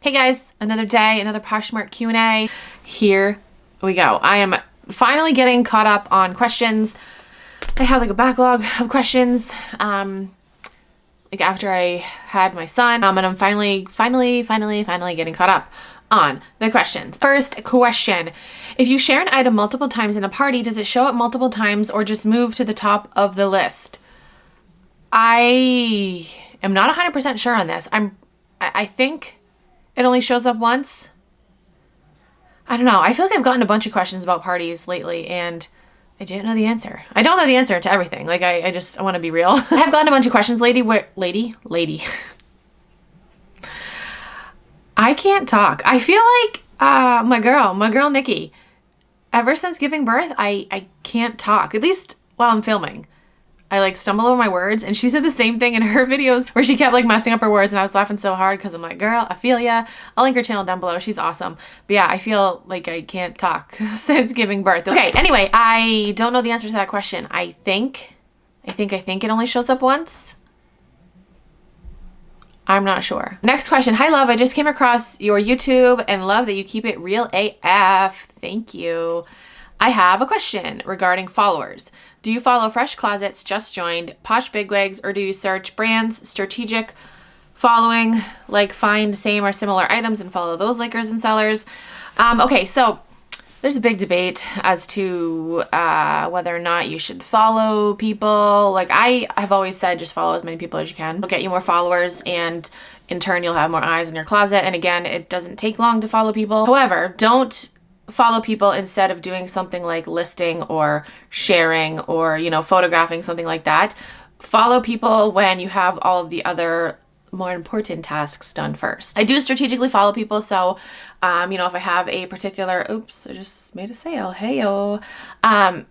Hey guys, another day, another Poshmark Q&A. Here we go. I am finally getting caught up on questions. I had like a backlog of questions like after I had my son, and I'm finally getting caught up on the questions. First question: if you share an item multiple times in a party, does it show up multiple times or just move to the top of the list? I am not 100% sure on this. I think it only shows up once. I don't know. I feel like I've gotten a bunch of questions about parties lately and I didn't know the answer. I don't know the answer to everything. Like I want to be real. I have gotten a bunch of questions, lady. I can't talk. I feel like my girl Nikki, ever since giving birth, I can't talk, at least while I'm filming. I like stumble over my words, and she said the same thing in her videos where she kept like messing up her words, and I was laughing so hard because I'm like, girl, I feel ya. I'll link her channel down below. She's awesome. But yeah, I feel like I can't talk since giving birth. Okay, anyway, I don't know the answer to that question. I think it only shows up once. I'm not sure. Next question. Hi, love. I just came across your YouTube and love that you keep it real AF. Thank you. I have a question regarding followers. Do you follow fresh closets, just joined, posh bigwigs, or do you search brands, strategic following, like find same or similar items and follow those likers and sellers? Okay, so there's a big debate as to whether or not you should follow people. Like I have always said, just follow as many people as you can. It'll get you more followers, and in turn, you'll have more eyes in your closet. And again, it doesn't take long to follow people. However, don't follow people instead of doing something like listing or sharing or, you know, photographing, something like that. Follow people when you have all of the other more important tasks done first. I do strategically follow people. So, you know, if I have a particular, oops, I just made a sale. Heyo.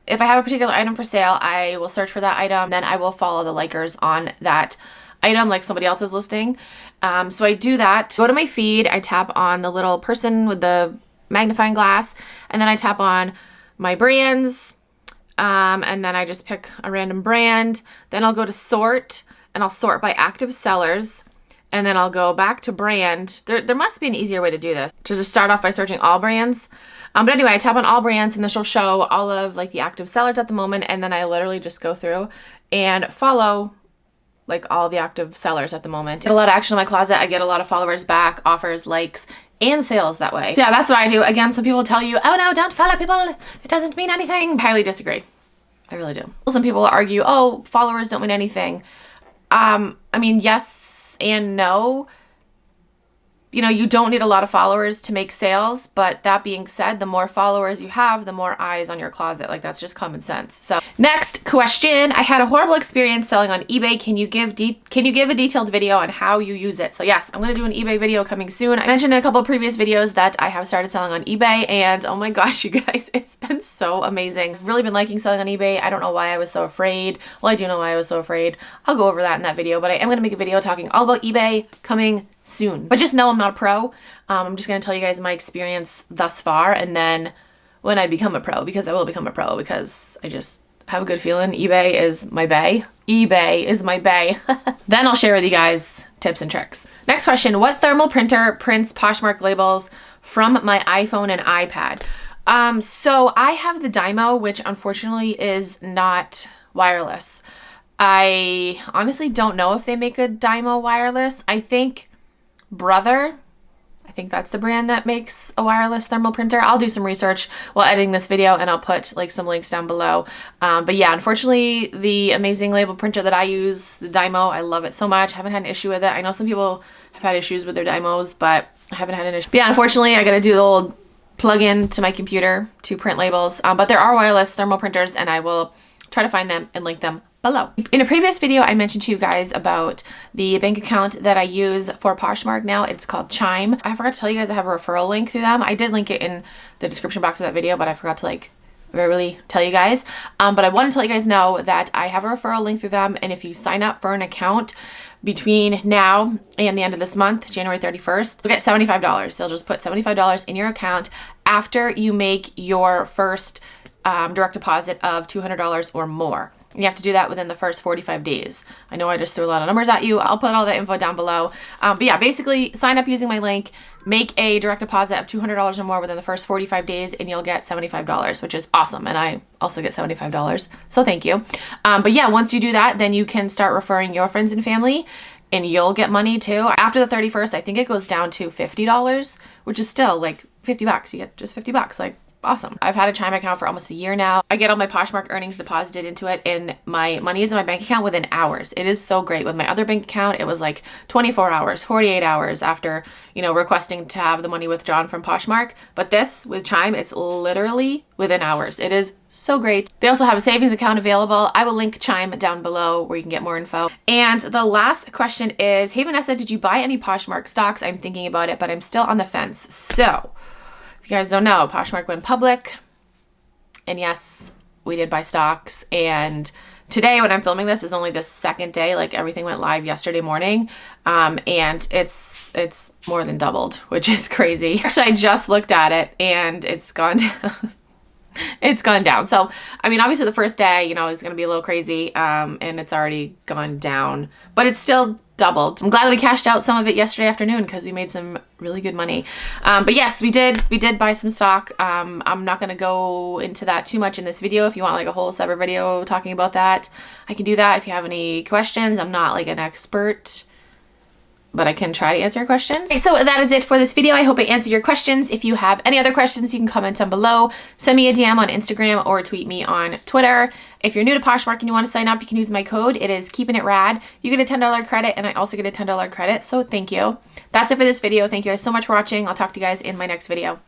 If I have a particular item for sale, I will search for that item. Then I will follow the likers on that item, like somebody else is listing. So I do that. Go to my feed. I tap on the little person with the magnifying glass, and then I tap on my brands, and then I just pick a random brand. Then I'll go to sort, and I'll sort by active sellers, and then I'll go back to brand. There must be an easier way to do this, to just start off by searching all brands. But anyway, I tap on all brands, and this will show all of like the active sellers at the moment, and then I literally just go through and follow like all the active sellers at the moment. I get a lot of action in my closet. I get a lot of followers back, offers, likes, and sales that way. So yeah, that's what I do. Again, some people tell you, oh no, don't follow people. It doesn't mean anything. I highly disagree. I really do. Some people argue, oh, followers don't mean anything. I mean, yes and no. You know, you don't need a lot of followers to make sales, but that being said, the more followers you have, the more eyes on your closet. Like that's just common sense. So next question, I had a horrible experience selling on eBay. Can you give a detailed video on how you use it? So yes, I'm going to do an eBay video coming soon. I mentioned in a couple of previous videos that I have started selling on eBay, and oh my gosh, you guys, it's been so amazing. I've really been liking selling on eBay. I don't know why I was so afraid. Well, I do know why I was so afraid. I'll go over that in that video, but I am going to make a video talking all about eBay coming soon. But just know I'm not a pro. I'm just going to tell you guys my experience thus far, and then when I become a pro, because I will become a pro, because I just have a good feeling eBay is my bae. eBay is my bae. Then I'll share with you guys tips and tricks. Next question: what thermal printer prints Poshmark labels from my iPhone and iPad? So I have the Dymo, which unfortunately is not wireless. I honestly don't know if they make a Dymo wireless. I think Brother, I think that's the brand that makes a wireless thermal printer. I'll do some research while editing this video, and I'll put like some links down below. But yeah, unfortunately, the amazing label printer that I use, the Dymo, I love it so much. I haven't had an issue with it. I know some people have had issues with their Dymos, but I haven't had an issue. But yeah, unfortunately, I got to do the old plug-in to my computer to print labels. But there are wireless thermal printers, and I will try to find them and link them below. In a previous video, I mentioned to you guys about the bank account that I use for Poshmark now. It's called Chime. I forgot to tell you guys I have a referral link through them. I did link it in the description box of that video, but I forgot to like really tell you guys. But I want to tell you guys know that I have a referral link through them, and if you sign up for an account between now and the end of this month, January 31st, you'll get $75. They'll just put $75 in your account after you make your first direct deposit of $200 or more. And you have to do that within the first 45 days. I know I just threw a lot of numbers at you. I'll put all that info down below. But yeah, basically sign up using my link, make a direct deposit of $200 or more within the first 45 days, and you'll get $75, which is awesome. And I also get $75. So thank you. But yeah, once you do that, then you can start referring your friends and family, and you'll get money too. After the 31st, I think it goes down to $50, which is still like $50. You get just $50, like awesome. I've had a Chime account for almost a year now. I get all my Poshmark earnings deposited into it, and my money is in my bank account within hours. It is so great. With my other bank account, it was like 24 hours, 48 hours after, you know, requesting to have the money withdrawn from Poshmark. But this with Chime, it's literally within hours. It is so great. They also have a savings account available. I will link Chime down below where you can get more info. And the last question is, hey Vanessa, did you buy any Poshmark stocks? I'm thinking about it, but I'm still on the fence. So if you guys don't know, Poshmark went public, and yes, we did buy stocks. And today, when I'm filming this, is only the second day. Like, everything went live yesterday morning, and it's more than doubled, which is crazy. Actually, I just looked at it, and it's gone down. It's gone down. So, I mean, obviously the first day, you know, is going to be a little crazy, and it's already gone down, but it's still doubled. I'm glad that we cashed out some of it yesterday afternoon because we made some really good money. But yes, we did buy some stock. I'm not going to go into that too much in this video. If you want like a whole separate video talking about that, I can do that. If you have any questions, I'm not like an expert, but I can try to answer your questions. Okay, so that is it for this video. I hope I answered your questions. If you have any other questions, you can comment down below. Send me a DM on Instagram or tweet me on Twitter. If you're new to Poshmark and you want to sign up, you can use my code. It is Keepin' It Rad. You get a $10 credit, and I also get a $10 credit, so thank you. That's it for this video. Thank you guys so much for watching. I'll talk to you guys in my next video.